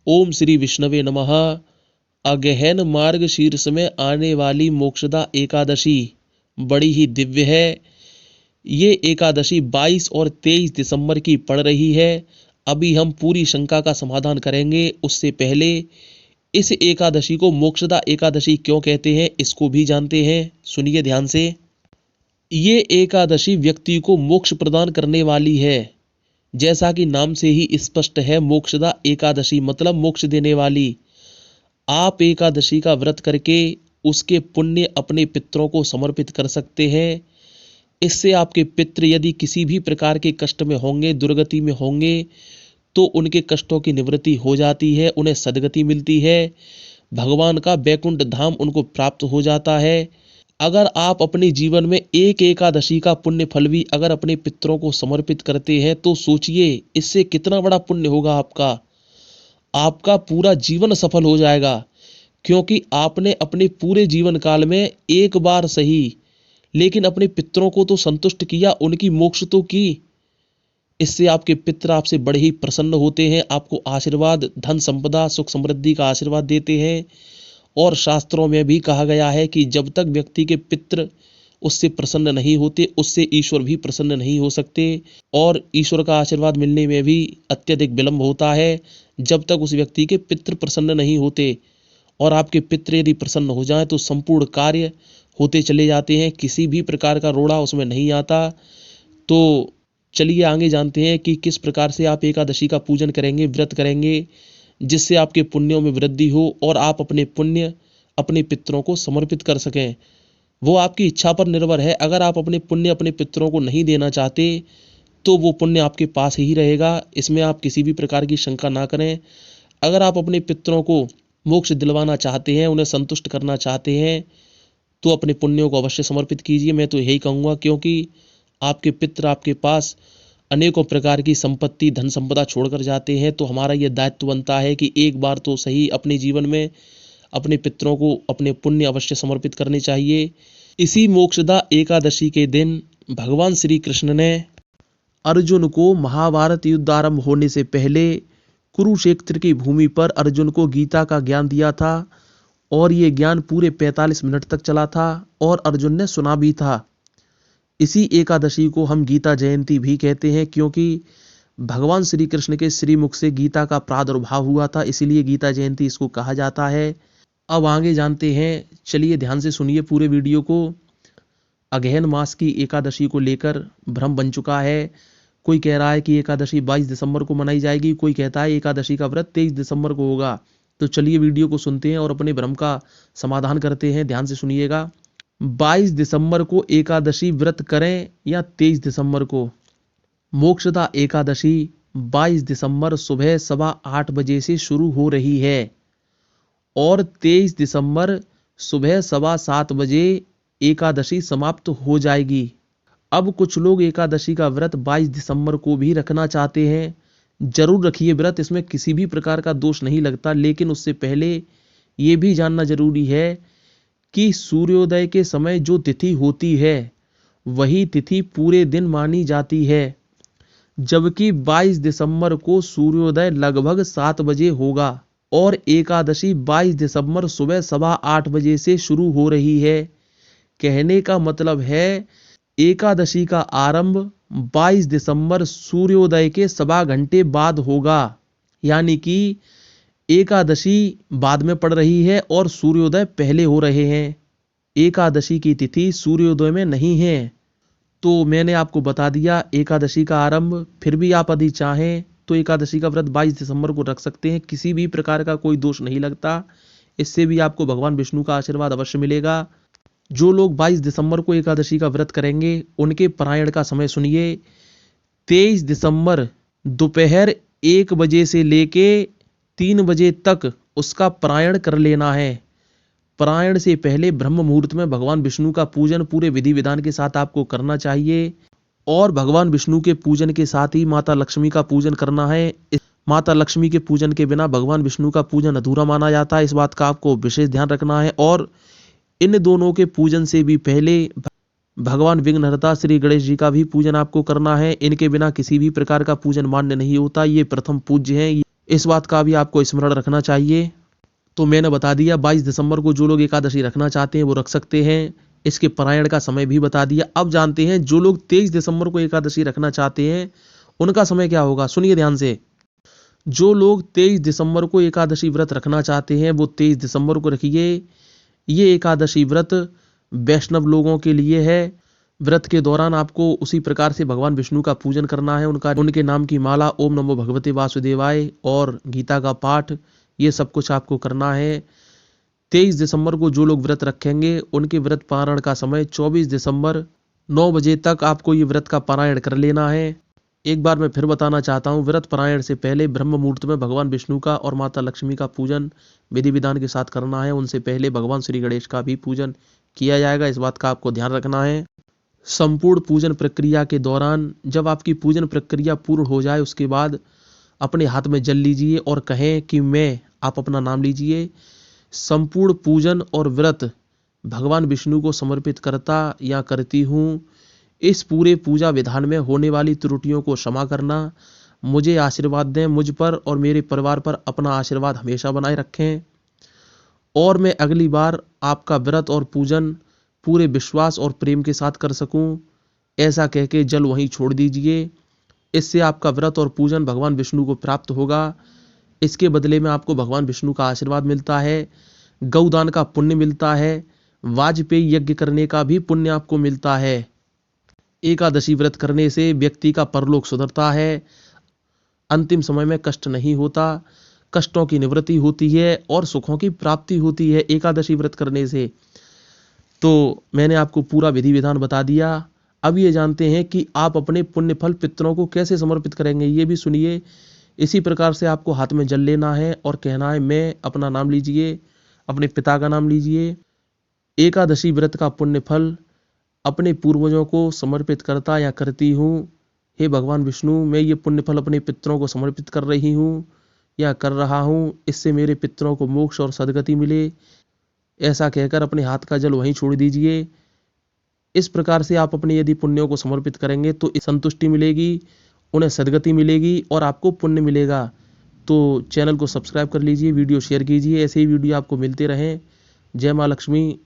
ओम श्री विष्णवे नमः। अगहन मार्ग शीर्ष में आने वाली मोक्षदा एकादशी बड़ी ही दिव्य है। ये एकादशी 22 और 23 दिसंबर की पड़ रही है। अभी हम पूरी शंका का समाधान करेंगे। उससे पहले इस एकादशी को मोक्षदा एकादशी क्यों कहते हैं इसको भी जानते हैं। सुनिए ध्यान से। ये एकादशी व्यक्ति को मोक्ष प्रदान करने वाली है। जैसा कि नाम से ही स्पष्ट है, मोक्षदा एकादशी मतलब मोक्ष देने वाली। आप एकादशी का व्रत करके उसके पुण्य अपने पितरों को समर्पित कर सकते हैं। इससे आपके पितृ यदि किसी भी प्रकार के कष्ट में होंगे, दुर्गति में होंगे, तो उनके कष्टों की निवृत्ति हो जाती है, उन्हें सद्गति मिलती है, भगवान का बैकुंठ धाम उनको प्राप्त हो जाता है। अगर आप अपने जीवन में एक एकादशी का पुण्य फल भी अगर अपने पितरों को समर्पित करते हैं तो सोचिए इससे कितना बड़ा पुण्य होगा आपका। आपका पूरा जीवन सफल हो जाएगा, क्योंकि आपने अपने पूरे जीवन काल में एक बार सही लेकिन अपने पितरों को तो संतुष्ट किया, उनकी मोक्ष तो की। इससे आपके पितर आपसे बड़े ही प्रसन्न होते हैं, आपको आशीर्वाद, धन संपदा, सुख समृद्धि का आशीर्वाद देते हैं। और शास्त्रों में भी कहा गया है कि जब तक व्यक्ति के पितृ उससे प्रसन्न नहीं होते, उससे ईश्वर भी प्रसन्न नहीं हो सकते। और ईश्वर का आशीर्वाद मिलने में भी अत्यधिक विलंब होता है जब तक उस व्यक्ति के पितृ प्रसन्न नहीं होते। और आपके पितृ यदि प्रसन्न हो जाएं तो संपूर्ण कार्य होते चले जाते हैं, किसी भी प्रकार का रोड़ा उसमें नहीं आता। तो चलिए आगे जानते हैं कि किस प्रकार से आप एकादशी का पूजन करेंगे, व्रत करेंगे, जिससे आपके पुण्यों में वृद्धि हो और आप अपने पुण्य अपने पितरों को समर्पित कर सकें। वो आपकी इच्छा पर निर्भर है। अगर आप अपने पुण्य अपने पितरों को नहीं देना चाहते तो वो पुण्य आपके पास ही रहेगा, इसमें आप किसी भी प्रकार की शंका ना करें। अगर आप अपने पितरों को मोक्ष दिलवाना चाहते हैं, उन्हें संतुष्ट करना चाहते हैं, तो अपने पुण्यों को अवश्य समर्पित कीजिए। मैं तो यही कहूँगा, क्योंकि आपके पितर आपके पास अनेकों प्रकार की संपत्ति, धन संपदा छोड़कर जाते हैं। तो हमारा यह दायित्व बनता है कि एक बार तो सही अपने जीवन में अपने पितरों को अपने पुण्य अवश्य समर्पित करने चाहिए। इसी मोक्षदा एकादशी के दिन भगवान श्री कृष्ण ने अर्जुन को महाभारत युद्ध आरंभ होने से पहले कुरुक्षेत्र की भूमि पर अर्जुन को गीता का ज्ञान दिया था। और ये ज्ञान पूरे 45 मिनट तक चला था और अर्जुन ने सुना भी था। इसी एकादशी को हम गीता जयंती भी कहते हैं, क्योंकि भगवान श्री कृष्ण के श्रीमुख से गीता का प्रादुर्भाव हुआ था, इसीलिए गीता जयंती इसको कहा जाता है। अब आगे जानते हैं, चलिए ध्यान से सुनिए पूरे वीडियो को। अगहन मास की एकादशी को लेकर भ्रम बन चुका है। कोई कह रहा है कि एकादशी 22 दिसंबर को मनाई जाएगी, कोई कहता है एकादशी का व्रत 23 दिसंबर को होगा। तो चलिए वीडियो को सुनते हैं और अपने भ्रम का समाधान करते हैं। ध्यान से सुनिएगा। 22 दिसंबर को एकादशी व्रत करें या 23 दिसंबर को। मोक्षदा एकादशी 22 दिसंबर सुबह 8:15 बजे से शुरू हो रही है और 23 दिसंबर सुबह 7:15 बजे एकादशी समाप्त हो जाएगी। अब कुछ लोग एकादशी का व्रत 22 दिसंबर को भी रखना चाहते हैं। जरूर रखिए व्रत, इसमें किसी भी प्रकार का दोष नहीं लगता। लेकिन उससे पहले ये भी जानना जरूरी है कि सूर्योदय के समय जो तिथि होती है वही तिथि पूरे दिन मानी जाती है, जबकि 22 दिसंबर को सूर्योदय लगभग 7 बजे होगा और एकादशी 22 दिसंबर सुबह 8:15 बजे से शुरू हो रही है। कहने का मतलब है एकादशी का आरंभ 22 दिसंबर सूर्योदय के 1.25 घंटे बाद होगा, यानी कि एकादशी बाद में पड़ रही है और सूर्योदय पहले हो रहे हैं। एकादशी की तिथि सूर्योदय में नहीं है। तो मैंने आपको बता दिया एकादशी का आरंभ। फिर भी आप यदि चाहें तो एकादशी का व्रत 22 दिसंबर को रख सकते हैं, किसी भी प्रकार का कोई दोष नहीं लगता। इससे भी आपको भगवान विष्णु का आशीर्वाद अवश्य मिलेगा। जो लोग 22 दिसंबर को एकादशी का व्रत करेंगे उनके पारायण का समय सुनिए। 23 दिसंबर दोपहर 1 बजे से लेके 3 बजे तक उसका पारायण कर लेना है। पारायण से पहले ब्रह्म मुहूर्त में भगवान विष्णु का पूजन पूरे विधि विधान के साथ आपको करना चाहिए। और भगवान विष्णु के पूजन के साथ ही माता लक्ष्मी का पूजन करना है। माता लक्ष्मी के पूजन के बिना भगवान विष्णु का पूजन अधूरा माना जाता है, इस बात का आपको विशेष ध्यान रखना है। और इन दोनों के पूजन से भी पहले भगवान विघ्नहर्ता श्री गणेश जी का भी पूजन आपको करना है। इनके बिना किसी भी प्रकार का पूजन मान्य नहीं होता। ये प्रथम पूज्य हैं। इस बात का भी आपको स्मरण रखना चाहिए। तो मैंने बता दिया 22 दिसंबर को जो लोग एकादशी रखना चाहते हैं वो रख सकते हैं। इसके पारायण का समय भी बता दिया। अब जानते हैं जो लोग 23 दिसंबर को एकादशी रखना चाहते हैं उनका समय क्या होगा। सुनिए ध्यान से। जो लोग 23 दिसंबर को एकादशी व्रत रखना चाहते हैं वो 23 दिसंबर को रखिए। ये एकादशी व्रत वैष्णव लोगों के लिए है। व्रत के दौरान आपको उसी प्रकार से भगवान विष्णु का पूजन करना है, उनके नाम की माला, ओम नमो भगवते वासुदेवाय और गीता का पाठ, ये सब कुछ आपको करना है। 23 दिसंबर को जो लोग व्रत रखेंगे उनके व्रत पारायण का समय 24 दिसंबर 9 बजे तक आपको ये व्रत का पारायण कर लेना है। एक बार मैं फिर बताना चाहता हूँ, व्रत पारायण से पहले ब्रह्म मुहूर्त में भगवान विष्णु का और माता लक्ष्मी का पूजन विधि विधान के साथ करना है। उनसे पहले भगवान श्री गणेश का भी पूजन किया जाएगा, इस बात का आपको ध्यान रखना है। संपूर्ण पूजन प्रक्रिया के दौरान जब आपकी पूजन प्रक्रिया पूर्ण हो जाए उसके बाद अपने हाथ में जल लीजिए और कहें कि मैं, आप अपना नाम लीजिए। संपूर्ण पूजन और व्रत भगवान विष्णु को समर्पित करता या करती हूँ। इस पूरे पूजा विधान में होने वाली त्रुटियों को क्षमा करना। मुझे आशीर्वाद दें, मुझ पर और मेरे परिवार पर अपना आशीर्वाद हमेशा बनाए रखें और मैं अगली बार आपका व्रत और पूजन पूरे विश्वास और प्रेम के साथ कर सकूं। ऐसा कह के जल वहीं छोड़ दीजिए। इससे आपका व्रत और पूजन भगवान विष्णु को प्राप्त होगा। इसके बदले में आपको भगवान विष्णु का आशीर्वाद मिलता है, गौदान का पुण्य मिलता है, वाजपेयी यज्ञ करने का भी पुण्य आपको मिलता है। एकादशी व्रत करने से व्यक्ति का परलोक सुधरता है, अंतिम समय में कष्ट नहीं होता, कष्टों की निवृत्ति होती है और सुखों की प्राप्ति होती है एकादशी व्रत करने से। तो मैंने आपको पूरा विधि विधान बता दिया। अब ये जानते हैं कि आप अपने पुण्य फल पितरों को कैसे समर्पित करेंगे, ये भी सुनिए। इसी प्रकार से आपको हाथ में जल लेना है और कहना है, मैं, अपना नाम लीजिए, अपने पिता का नाम लीजिए। एकादशी व्रत का पुण्य फल अपने पूर्वजों को समर्पित करता या करती हूँ। हे भगवान विष्णु, मैं ये पुण्य फल अपने पितरों को समर्पित कर रही हूँ या कर रहा हूँ, इससे मेरे पितरों को मोक्ष और सद्गति मिले। ऐसा कहकर अपने हाथ का जल वहीं छोड़ दीजिए। इस प्रकार से आप अपने यदि पुण्यों को समर्पित करेंगे तो संतुष्टि मिलेगी, उन्हें सद्गति मिलेगी और आपको पुण्य मिलेगा। तो चैनल को सब्सक्राइब कर लीजिए, वीडियो शेयर कीजिए, ऐसे ही वीडियो आपको मिलते रहें। जय माँ लक्ष्मी।